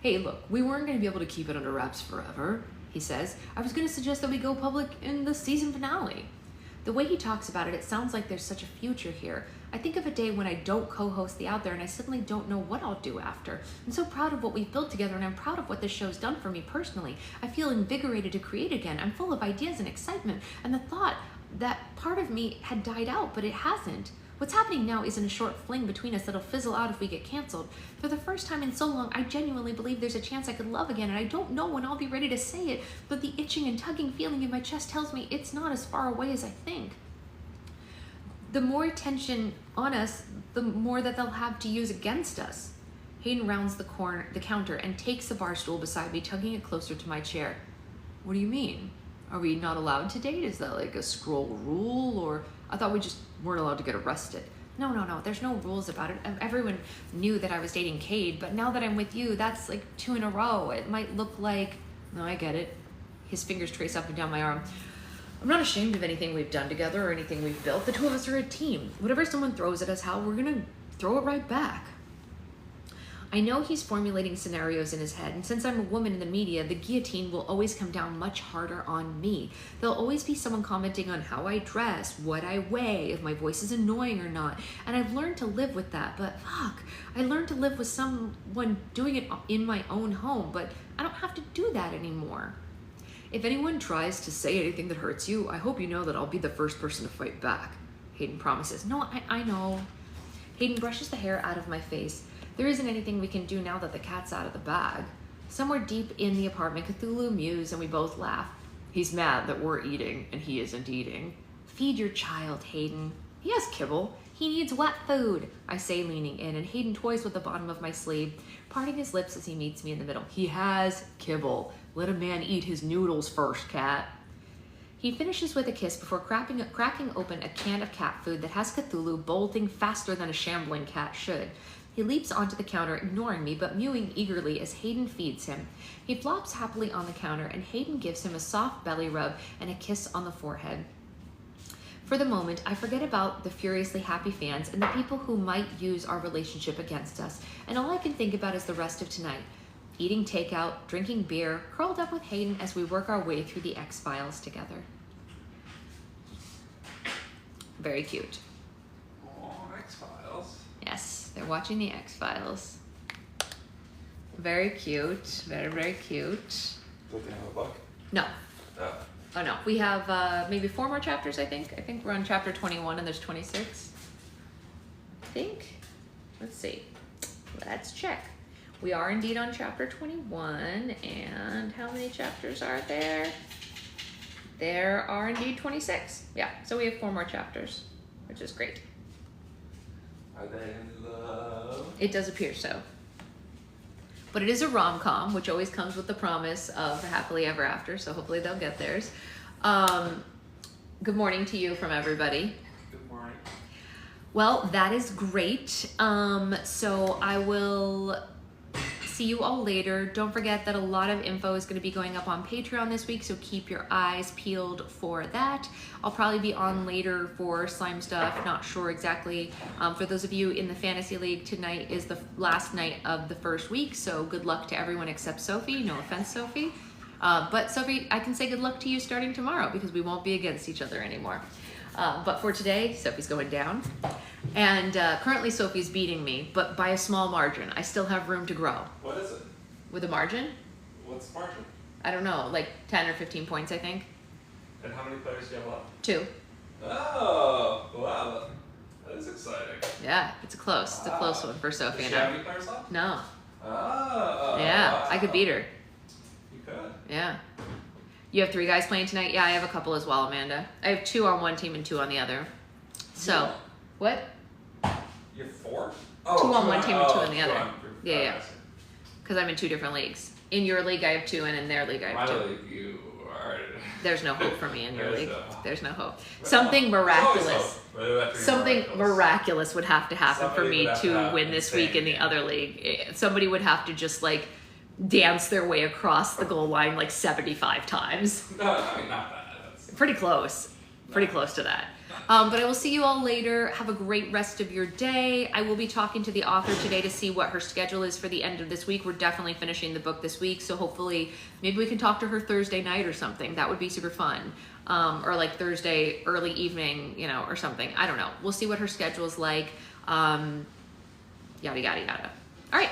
Speaker 2: Hey, look, we weren't going to be able to keep it under wraps forever, he says. I was going to suggest that we go public in the season finale. The way he talks about it, it sounds like there's such a future here. I think of a day when I don't co-host the Out There, and I suddenly don't know what I'll do after. I'm so proud of what we've built together, and I'm proud of what this show's done for me personally. I feel invigorated to create again. I'm full of ideas and excitement, and the thought that part of me had died out, but it hasn't. What's happening now isn't a short fling between us that'll fizzle out if we get canceled. For the first time in so long, I genuinely believe there's a chance I could love again, and I don't know when I'll be ready to say it, but the itching and tugging feeling in my chest tells me it's not as far away as I think. The more attention on us, the more that they'll have to use against us. Hayden rounds the counter and takes the bar stool beside me, tugging it closer to my chair. What do you mean? Are we not allowed to date? Is that like a scroll rule? Or I thought we just weren't allowed to get arrested. No. There's no rules about it. Everyone knew that I was dating Cade, but now that I'm with you, that's like 2 in a row. It might look like... No, I get it. His fingers trace up and down my arm. I'm not ashamed of anything we've done together or anything we've built. The two of us are a team. Whatever someone throws at us, Hal, we're gonna throw it right back. I know he's formulating scenarios in his head, and since I'm a woman in the media, the guillotine will always come down much harder on me. There'll always be someone commenting on how I dress, what I weigh, if my voice is annoying or not, and I've learned to live with that, but fuck, I learned to live with someone doing it in my own home, but I don't have to do that anymore. If anyone tries to say anything that hurts you, I hope you know that I'll be the first person to fight back, Hayden promises. No, I know. Hayden brushes the hair out of my face. There isn't anything we can do now that the cat's out of the bag. Somewhere deep in the apartment, Cthulhu mews and we both laugh. He's mad that we're eating and he isn't eating. Feed your child, Hayden. He has kibble. He needs wet food, I say, leaning in, and Hayden toys with the bottom of my sleeve, parting his lips as he meets me in the middle. He has kibble. Let a man eat his noodles first, cat. He finishes with a kiss before cracking open a can of cat food that has Cthulhu bolting faster than a shambling cat should. He leaps onto the counter, ignoring me, but mewing eagerly as Hayden feeds him. He flops happily on the counter, and Hayden gives him a soft belly rub and a kiss on the forehead. For the moment, I forget about the furiously happy fans and the people who might use our relationship against us, and all I can think about is the rest of tonight. Eating takeout, drinking beer, curled up with Hayden as we work our way through the X-Files together. Very cute.
Speaker 3: Oh, X-Files.
Speaker 2: Yes, they're watching the X-Files. Very cute. Very, very cute.
Speaker 3: Don't they have a book?
Speaker 2: No.
Speaker 3: Oh.
Speaker 2: Oh no, we have maybe 4 more chapters, I think. I think we're on chapter 21 and there's 26. I think. Let's see. Let's check. We are indeed on chapter 21, and how many chapters are there? There are indeed 26. Yeah, so we have 4 more chapters, which is great.
Speaker 3: Are they in love?
Speaker 2: It does appear so. But it is a rom-com, which always comes with the promise of happily ever after, so hopefully they'll get theirs. Good morning to you from everybody.
Speaker 3: Good morning.
Speaker 2: Well, that is great. So I will see you all later. Don't forget that a lot of info is going to be going up on Patreon this week, so keep your eyes peeled for that. I'll probably be on later for slime stuff, not sure exactly. For those of you in the Fantasy League, tonight is the last night of the first week, so good luck to everyone except Sophie. No offense, Sophie. But Sophie, I can say good luck to you starting tomorrow because we won't be against each other anymore. But for today, Sophie's going down. And currently Sophie's beating me, but by a small margin. I still have room to grow.
Speaker 3: What is it?
Speaker 2: With a margin?
Speaker 3: What's the margin?
Speaker 2: I don't know, like 10 or 15 points, I think.
Speaker 3: And how many players do you have left?
Speaker 2: 2.
Speaker 3: Oh, wow. That is exciting.
Speaker 2: Yeah, it's close. It's a close one for Sophie
Speaker 3: Does
Speaker 2: and
Speaker 3: she have
Speaker 2: I.
Speaker 3: any players left?
Speaker 2: No.
Speaker 3: Oh.
Speaker 2: Yeah,
Speaker 3: Wow.
Speaker 2: I could beat her.
Speaker 3: You could.
Speaker 2: Yeah. You have 3 guys playing tonight? Yeah, I have a couple as well, Amanda. I have 2 on one team and 2 on the other. So,
Speaker 3: Yeah.
Speaker 2: what?
Speaker 3: You have 4?
Speaker 2: 2 on one team and 2 on the
Speaker 3: 2
Speaker 2: other.
Speaker 3: on-
Speaker 2: Yeah,
Speaker 3: oh,
Speaker 2: yeah.
Speaker 3: I see.
Speaker 2: Because I'm in 2 different leagues. In your league, I have 2, and in their league, I have 2.
Speaker 3: My league, you are.
Speaker 2: There's no hope for me in your
Speaker 3: There's
Speaker 2: league.
Speaker 3: no hope.
Speaker 2: There's no hope.
Speaker 3: Well,
Speaker 2: Something
Speaker 3: there's always
Speaker 2: miraculous.
Speaker 3: hope, but it would have to be
Speaker 2: Something miraculous would have to happen for
Speaker 3: Somebody
Speaker 2: me
Speaker 3: would have to
Speaker 2: to
Speaker 3: have
Speaker 2: win this
Speaker 3: insane
Speaker 2: week in the
Speaker 3: game.
Speaker 2: other league. Somebody would have to just like dance their way across the goal line like 75 times.
Speaker 3: No, I mean, not that. That's,
Speaker 2: Pretty close. Pretty close to that. But I will see you all later. Have a great rest of your day. I will be talking to the author today to see what her schedule is for the end of this week. We're definitely finishing the book this week, so hopefully maybe we can talk to her Thursday night or something. That would be super fun. Or like Thursday early evening, you know, or something. I don't know. We'll see what her schedule is like. Yada, yada, yada. All right.